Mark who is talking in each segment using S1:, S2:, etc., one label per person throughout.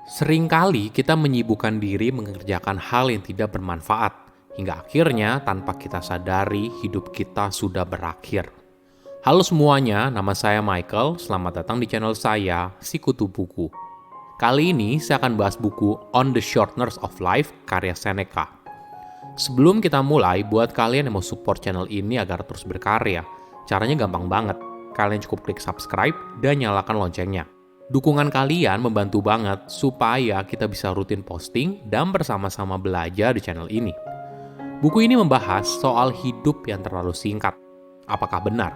S1: Seringkali kita menyibukkan diri mengerjakan hal yang tidak bermanfaat, hingga akhirnya tanpa kita sadari hidup kita sudah berakhir. Halo semuanya, nama saya Michael, selamat datang di channel saya, Sikutu Buku. Kali ini saya akan bahas buku On the Shortness of Life karya Seneca. Sebelum kita mulai, buat kalian yang mau support channel ini agar terus berkarya, caranya gampang banget. Kalian cukup klik subscribe dan nyalakan loncengnya. Dukungan kalian membantu banget supaya kita bisa rutin posting dan bersama-sama belajar di channel ini. Buku ini membahas soal hidup yang terlalu singkat. Apakah benar?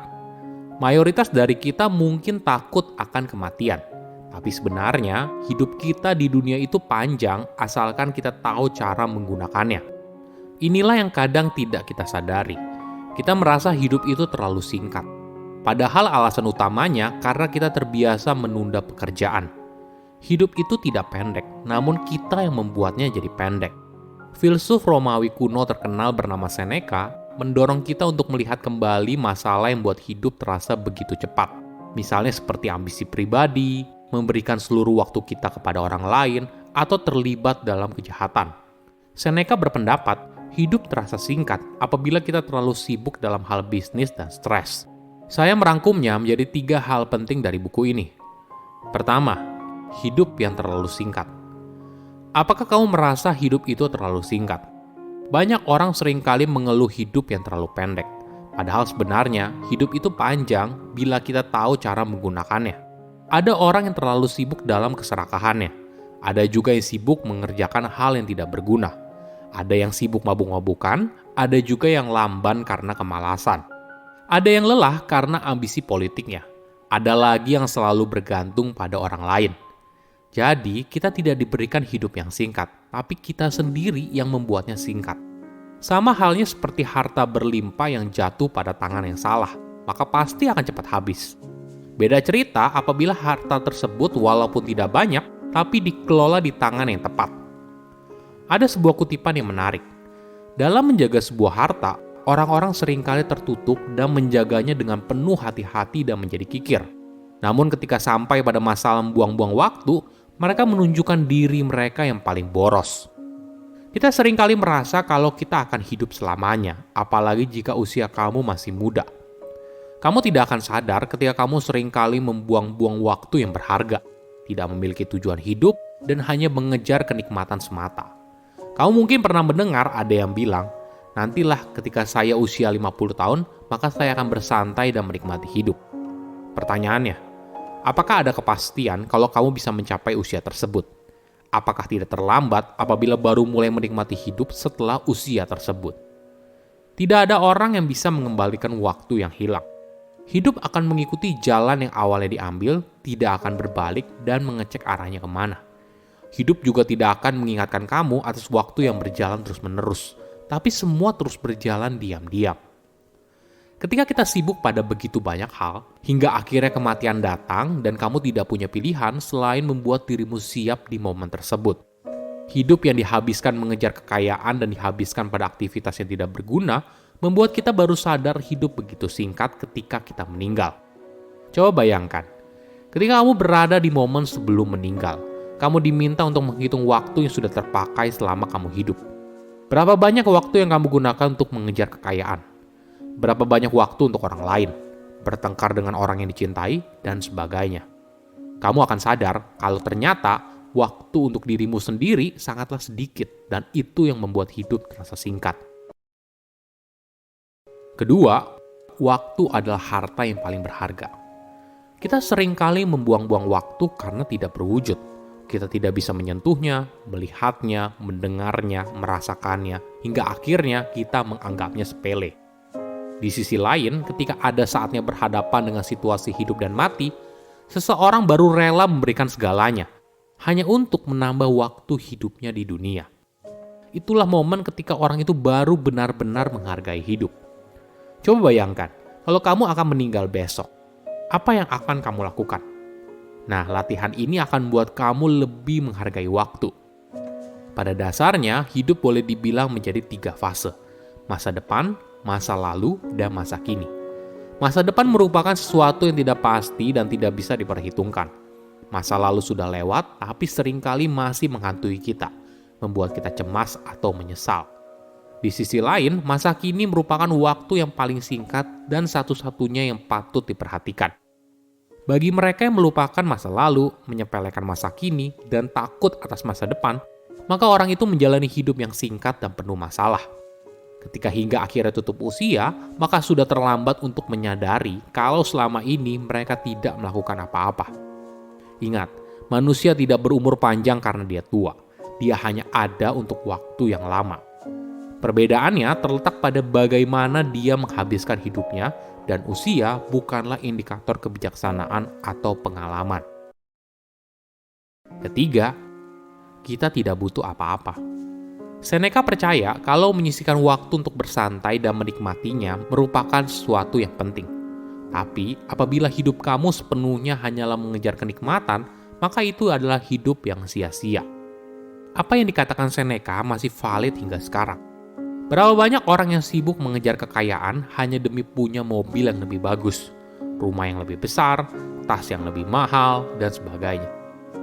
S1: Mayoritas dari kita mungkin takut akan kematian. Tapi sebenarnya hidup kita di dunia itu panjang asalkan kita tahu cara menggunakannya. Inilah yang kadang tidak kita sadari. Kita merasa hidup itu terlalu singkat. Padahal alasan utamanya karena kita terbiasa menunda pekerjaan. Hidup itu tidak pendek, namun kita yang membuatnya jadi pendek. Filsuf Romawi kuno terkenal bernama Seneca mendorong kita untuk melihat kembali masalah yang membuat hidup terasa begitu cepat. Misalnya seperti ambisi pribadi, memberikan seluruh waktu kita kepada orang lain, atau terlibat dalam kejahatan. Seneca berpendapat, hidup terasa singkat apabila kita terlalu sibuk dalam hal bisnis dan stres. Saya merangkumnya menjadi 3 hal penting dari buku ini. Pertama, hidup yang terlalu singkat. Apakah kamu merasa hidup itu terlalu singkat? Banyak orang seringkali mengeluh hidup yang terlalu pendek. Padahal sebenarnya hidup itu panjang bila kita tahu cara menggunakannya. Ada orang yang terlalu sibuk dalam keserakahannya. Ada juga yang sibuk mengerjakan hal yang tidak berguna. Ada yang sibuk mabuk-mabukan, ada juga yang lamban karena kemalasan. Ada yang lelah karena ambisi politiknya. Ada lagi yang selalu bergantung pada orang lain. Jadi, kita tidak diberikan hidup yang singkat, tapi kita sendiri yang membuatnya singkat. Sama halnya seperti harta berlimpah yang jatuh pada tangan yang salah, maka pasti akan cepat habis. Beda cerita apabila harta tersebut walaupun tidak banyak, tapi dikelola di tangan yang tepat. Ada sebuah kutipan yang menarik. Dalam menjaga sebuah harta, orang-orang seringkali tertutup dan menjaganya dengan penuh hati-hati dan menjadi kikir. Namun ketika sampai pada masalah membuang-buang waktu, mereka menunjukkan diri mereka yang paling boros. Kita seringkali merasa kalau kita akan hidup selamanya, apalagi jika usia kamu masih muda. Kamu tidak akan sadar ketika kamu seringkali membuang-buang waktu yang berharga, tidak memiliki tujuan hidup, dan hanya mengejar kenikmatan semata. Kamu mungkin pernah mendengar ada yang bilang, nantilah ketika saya usia 50 tahun, maka saya akan bersantai dan menikmati hidup. Pertanyaannya, apakah ada kepastian kalau kamu bisa mencapai usia tersebut? Apakah tidak terlambat apabila baru mulai menikmati hidup setelah usia tersebut? Tidak ada orang yang bisa mengembalikan waktu yang hilang. Hidup akan mengikuti jalan yang awalnya diambil, tidak akan berbalik dan mengecek arahnya kemana. Hidup juga tidak akan mengingatkan kamu atas waktu yang berjalan terus-menerus. Tapi semua terus berjalan diam-diam. Ketika kita sibuk pada begitu banyak hal, hingga akhirnya kematian datang dan kamu tidak punya pilihan selain membuat dirimu siap di momen tersebut. Hidup yang dihabiskan mengejar kekayaan dan dihabiskan pada aktivitas yang tidak berguna, membuat kita baru sadar hidup begitu singkat ketika kita meninggal. Coba bayangkan, ketika kamu berada di momen sebelum meninggal, kamu diminta untuk menghitung waktu yang sudah terpakai selama kamu hidup. Berapa banyak waktu yang kamu gunakan untuk mengejar kekayaan? Berapa banyak waktu untuk orang lain? Bertengkar dengan orang yang dicintai? Dan sebagainya. Kamu akan sadar kalau ternyata waktu untuk dirimu sendiri sangatlah sedikit dan itu yang membuat hidup terasa singkat. Kedua, waktu adalah harta yang paling berharga. Kita seringkali membuang-buang waktu karena tidak berwujud. Kita tidak bisa menyentuhnya, melihatnya, mendengarnya, merasakannya, hingga akhirnya kita menganggapnya sepele. Di sisi lain, ketika ada saatnya berhadapan dengan situasi hidup dan mati, seseorang baru rela memberikan segalanya, hanya untuk menambah waktu hidupnya di dunia. Itulah momen ketika orang itu baru benar-benar menghargai hidup. Coba bayangkan, kalau kamu akan meninggal besok, apa yang akan kamu lakukan? Nah, latihan ini akan buat kamu lebih menghargai waktu. Pada dasarnya, hidup boleh dibilang menjadi 3 fase. Masa depan, masa lalu, dan masa kini. Masa depan merupakan sesuatu yang tidak pasti dan tidak bisa diperhitungkan. Masa lalu sudah lewat, tapi seringkali masih menghantui kita, membuat kita cemas atau menyesal. Di sisi lain, masa kini merupakan waktu yang paling singkat dan satu-satunya yang patut diperhatikan. Bagi mereka yang melupakan masa lalu, menyepelekan masa kini, dan takut atas masa depan, maka orang itu menjalani hidup yang singkat dan penuh masalah. Ketika hingga akhirnya tutup usia, maka sudah terlambat untuk menyadari kalau selama ini mereka tidak melakukan apa-apa. Ingat, manusia tidak berumur panjang karena dia tua. Dia hanya ada untuk waktu yang lama. Perbedaannya terletak pada bagaimana dia menghabiskan hidupnya, dan usia bukanlah indikator kebijaksanaan atau pengalaman. Ketiga, kita tidak butuh apa-apa. Seneca percaya kalau menyisihkan waktu untuk bersantai dan menikmatinya merupakan sesuatu yang penting. Tapi, apabila hidup kamu sepenuhnya hanyalah mengejar kenikmatan, maka itu adalah hidup yang sia-sia. Apa yang dikatakan Seneca masih valid hingga sekarang. Berapa banyak orang yang sibuk mengejar kekayaan hanya demi punya mobil yang lebih bagus, rumah yang lebih besar, tas yang lebih mahal, dan sebagainya.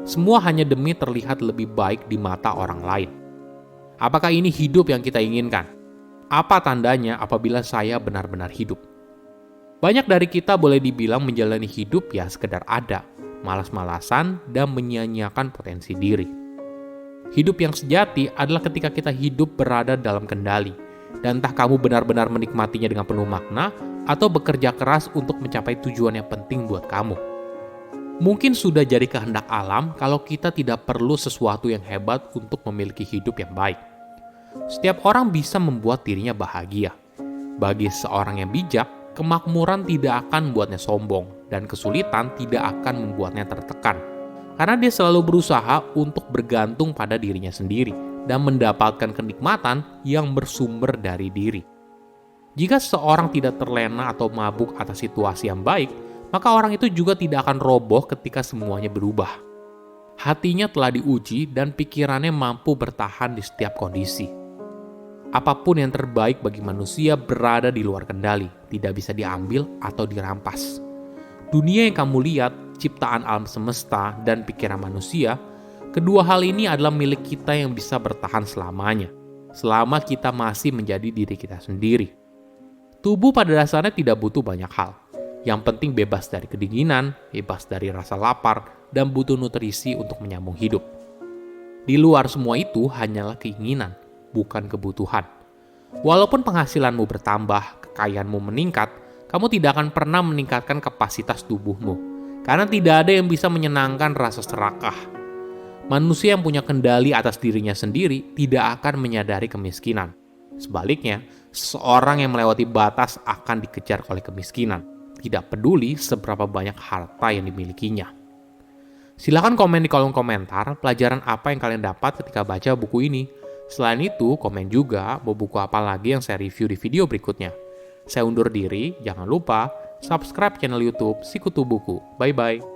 S1: Semua hanya demi terlihat lebih baik di mata orang lain. Apakah ini hidup yang kita inginkan? Apa tandanya apabila saya benar-benar hidup? Banyak dari kita boleh dibilang menjalani hidup ya sekedar ada, malas-malasan, dan menyia-nyiakan potensi diri. Hidup yang sejati adalah ketika kita hidup berada dalam kendali, dan entah kamu benar-benar menikmatinya dengan penuh makna, atau bekerja keras untuk mencapai tujuan yang penting buat kamu. Mungkin sudah jadi kehendak alam kalau kita tidak perlu sesuatu yang hebat untuk memiliki hidup yang baik. Setiap orang bisa membuat dirinya bahagia. Bagi seorang yang bijak, kemakmuran tidak akan membuatnya sombong, dan kesulitan tidak akan membuatnya tertekan. Karena dia selalu berusaha untuk bergantung pada dirinya sendiri dan mendapatkan kenikmatan yang bersumber dari diri. Jika seseorang tidak terlena atau mabuk atas situasi yang baik, maka orang itu juga tidak akan roboh ketika semuanya berubah. Hatinya telah diuji dan pikirannya mampu bertahan di setiap kondisi. Apapun yang terbaik bagi manusia berada di luar kendali, tidak bisa diambil atau dirampas. Dunia yang kamu lihat, ciptaan alam semesta, dan pikiran manusia, kedua hal ini adalah milik kita yang bisa bertahan selamanya, selama kita masih menjadi diri kita sendiri. Tubuh pada dasarnya tidak butuh banyak hal. Yang penting bebas dari kedinginan, bebas dari rasa lapar, dan butuh nutrisi untuk menyambung hidup. Di luar semua itu hanyalah keinginan, bukan kebutuhan. Walaupun penghasilanmu bertambah, kekayaanmu meningkat, kamu tidak akan pernah meningkatkan kapasitas tubuhmu, karena tidak ada yang bisa menyenangkan rasa serakah. Manusia yang punya kendali atas dirinya sendiri tidak akan menyadari kemiskinan. Sebaliknya, seseorang yang melewati batas akan dikejar oleh kemiskinan, tidak peduli seberapa banyak harta yang dimilikinya. Silahkan komen di kolom komentar pelajaran apa yang kalian dapat ketika baca buku ini. Selain itu, komen juga mau buku apa lagi yang saya review di video berikutnya. Saya undur diri, jangan lupa subscribe channel YouTube Sikutu Buku. Bye-bye.